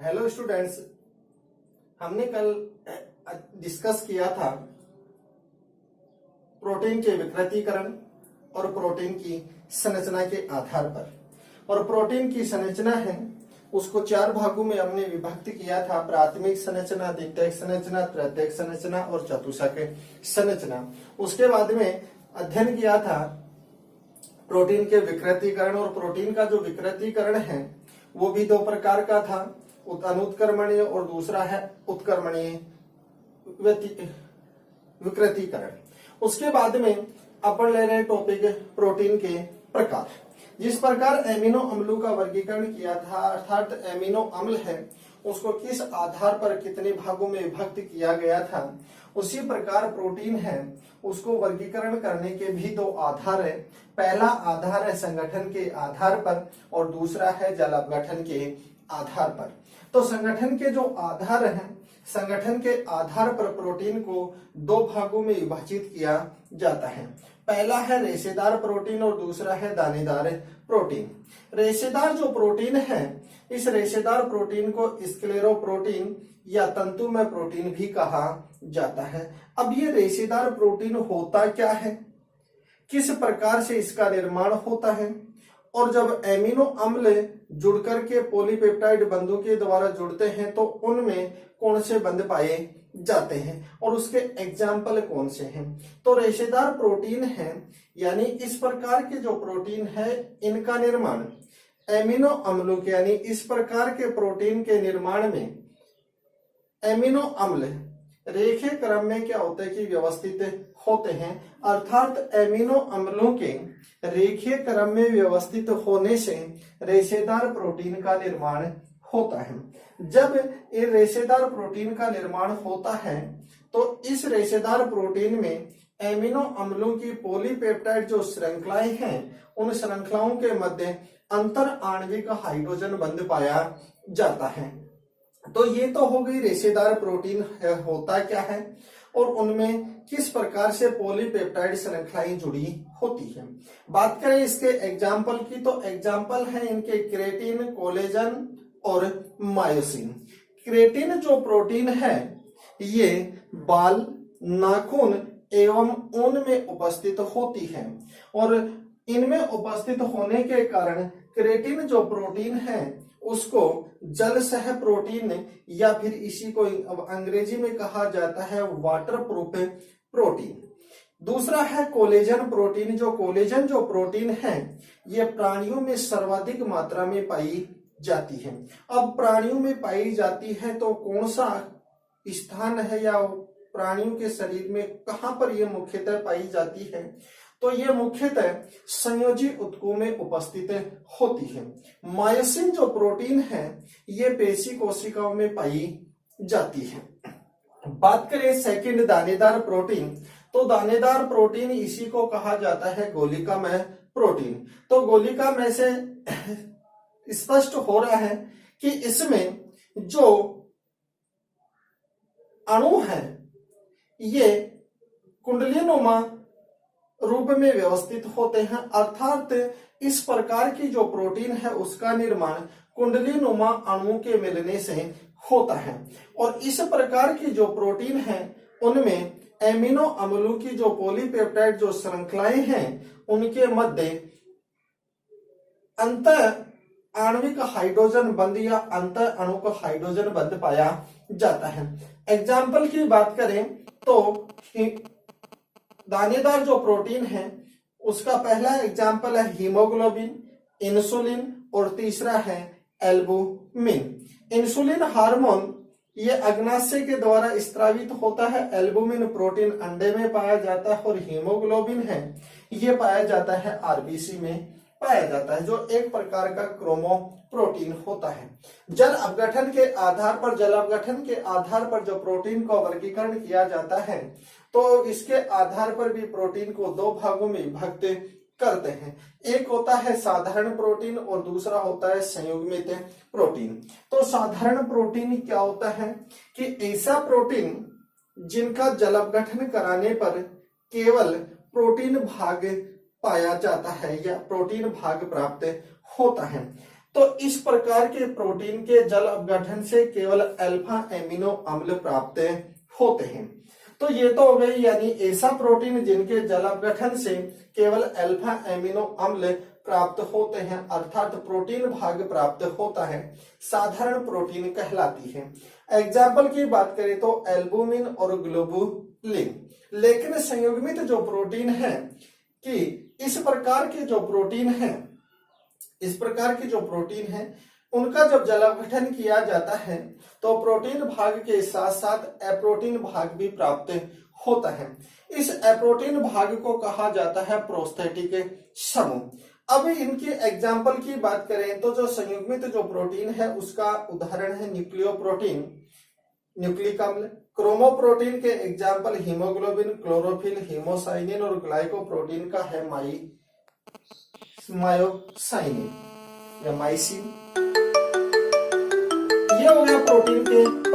Hello students, हमने कल discuss किया था प्रोटीन के विकृतीकरण और प्रोटीन की संरचना के आधार पर। और प्रोटीन की संरचना है उसको चार भागों में हमने विभक्त किया था: प्राथमिक संरचना, द्वितीयक संरचना, तृतीयक संरचना और चतुष्क संरचना। उसके बाद में अध्ययन किया था प्रोटीन के विकृतीकरण, और प्रोटीन का जो विकृतीकरण है वो भी दो प्रकार का था, अनुत्क्रमणीय और दूसरा है उत्क्रमणीय विकृतीकरण। उसके बाद में अपन ले रहे हैं टॉपिक प्रोटीन के प्रकार। जिस प्रकार एमिनो अम्लों का वर्गीकरण किया था, अर्थात एमिनो अम्ल है उसको किस आधार पर कितने भागों में विभक्त किया गया था, उसी प्रकार प्रोटीन है उसको वर्गीकरण करने के भी दो आधार है। पहला आधार है संगठन के आधार पर और दूसरा है जल अपघटन के आधार पर। तो संगठन के जो आधार हैं, संगठन के आधार पर प्रोटीन को दो भागों में विभाजित किया जाता है। पहला है रेशेदार प्रोटीन और दूसरा है दानेदार प्रोटीन। रेशेदार जो प्रोटीन है, इस रेशेदार प्रोटीन को स्क्लेरोप्रोटीन या तंतुमय प्रोटीन भी कहा जाता है। अब ये रेशेदार प्रोटीन होता क्या है, किस प्रकार से इसका निर्माण होता है, और जब एमिनो अम्ल जुड़कर के पॉलीपेप्टाइड बंधों के द्वारा जुड़ते हैं तो उनमें कौन से बंध पाए जाते हैं और उसके एग्जाम्पल कौन से हैं। तो रेशेदार प्रोटीन है यानी इस प्रकार के जो प्रोटीन है इनका निर्माण एमिनो अम्लों के यानी इस प्रकार के प्रोटीन के निर्माण में एमिनो अम्ल रेखीय क्रम में क्या होता है कि व्यवस्थित होते हैं, अर्थात एमिनो अम्लों के रेखीय क्रम में व्यवस्थित होने से रेशेदार प्रोटीन का निर्माण होता है। जब ये रेशेदार प्रोटीन का निर्माण होता है तो इस रेशेदार प्रोटीन में एमिनो अम्लों की पॉलीपेप्टाइड जो श्रृंखलाएं हैं उन श्रृंखलाओं के मध्य अंतर आणविक हाइड्रोजन बंध पाया जाता है। तो ये तो हो गई रेशेदार प्रोटीन होता क्या है और उनमें किस प्रकार से पॉलीपेप्टाइड श्रृंखलाएं जुड़ी होती हैं। बात करें इसके एग्जाम्पल की तो एग्जाम्पल है इनके क्रेटिन, कोलेजन और मायोसिन। क्रेटिन जो प्रोटीन है ये बाल, नाखून एवं ऊन में उपस्थित होती है और इनमें उपस्थित होने के कारण क्रेटिन जो प्रोटीन है उसको जल सह प्रोटीन या फिर इसी को अंग्रेजी में कहा जाता है वाटर प्रूफ प्रोटीन। दूसरा है कोलेजन प्रोटीन। जो कोलेजन जो प्रोटीन है ये प्राणियों में सर्वाधिक मात्रा में पाई जाती है। अब प्राणियों में पाई जाती है तो कौन सा स्थान है या प्राणियों के शरीर में कहां पर यह मुख्यतः पाई जाती है, तो ये मुख्यतः संयोजी ऊतकों में उपस्थित होती है। मायोसिन जो प्रोटीन है ये पेशी कोशिकाओं में पाई जाती है। बात करें सेकंड दानेदार प्रोटीन, तो दानेदार प्रोटीन इसी को कहा जाता है गोलिकामय प्रोटीन। तो गोलिकामय से स्पष्ट हो रहा है कि इसमें जो अणु है ये कुंडलीनुमा रूप में व्यवस्थित होते हैं, अर्थात इस प्रकार की जो प्रोटीन है उसका निर्माण कुंडलीनुमा अणुओं के मिलने से होता है। और इस प्रकार की जो प्रोटीन है उनमें एमिनो अम्लों की जो पॉलीपेप्टाइड जो श्रृंखलाएं हैं उनके मध्य अंतर आणविक हाइड्रोजन बंध या अंतर अणुक हाइड्रोजन बंध पाया जाता है। एग्जाम्पल की बात करें तो दानेदार जो प्रोटीन है उसका पहला एग्जाम्पल है हीमोग्लोबिन, इंसुलिन और तीसरा है एल्बुमिन। इंसुलिन हार्मोन ये अग्नाशय के द्वारा स्त्रावित होता है, एल्बुमिन प्रोटीन अंडे में पाया जाता है और हीमोग्लोबिन है ये पाया जाता है आरबीसी में पाया जाता है, जो एक प्रकार का क्रोमो प्रोटीन होता है। जल अपघटन के आधार पर जो प्रोटीन को वर्गीकरण किया जाता है तो इसके आधार पर भी प्रोटीन को दो भागों में विभक्त करते हैं। एक होता है साधारण प्रोटीन और दूसरा होता है संयुग्मित प्रोटीन। तो साधारण प्रोटीन क्या होता है कि ऐसा प्रोटीन जिनका जल अपघटन कराने पर केवल प्रोटीन भाग पाया जाता है या प्रोटीन भाग प्राप्त होता है। तो इस प्रकार के प्रोटीन के जल अपघटन से केवल अल्फा एमिनो अम्ल प्राप्त होते हैं। तो ये तो हो गई यानी ऐसा प्रोटीन जिनके जल अपघटन से केवल अल्फा एमिनो अम्ल प्राप्त होते हैं, अर्थात प्रोटीन भाग प्राप्त होता है, साधारण प्रोटीन कहलाती है। एग्जाम्पल की बात करें तो एल्बुमिन और ग्लोबुलिन। लेकिन संयुग्मित जो प्रोटीन है कि इस प्रकार के जो प्रोटीन है उनका जब जल अपघटन किया जाता है तो प्रोटीन भाग के साथ साथ अप्रोटीन भाग भी प्राप्त होता है। इस अप्रोटीन भाग को कहा जाता है प्रोस्थेटिक समूह। अब इनके एग्जाम्पल की बात करें तो जो संयुग्मित जो प्रोटीन है उसका उदाहरण है न्यूक्लियोप्रोटीन, न्यूक्लिक अम्ल। क्रोमोप्रोटीन के एग्जाम्पल हीमोग्लोबिन, क्लोरोफिल, हीमोसाइनिन और ग्लाइकोप्रोटीन का है मायोसाइनिन या माइसिन। ये हो गया प्रोटीन के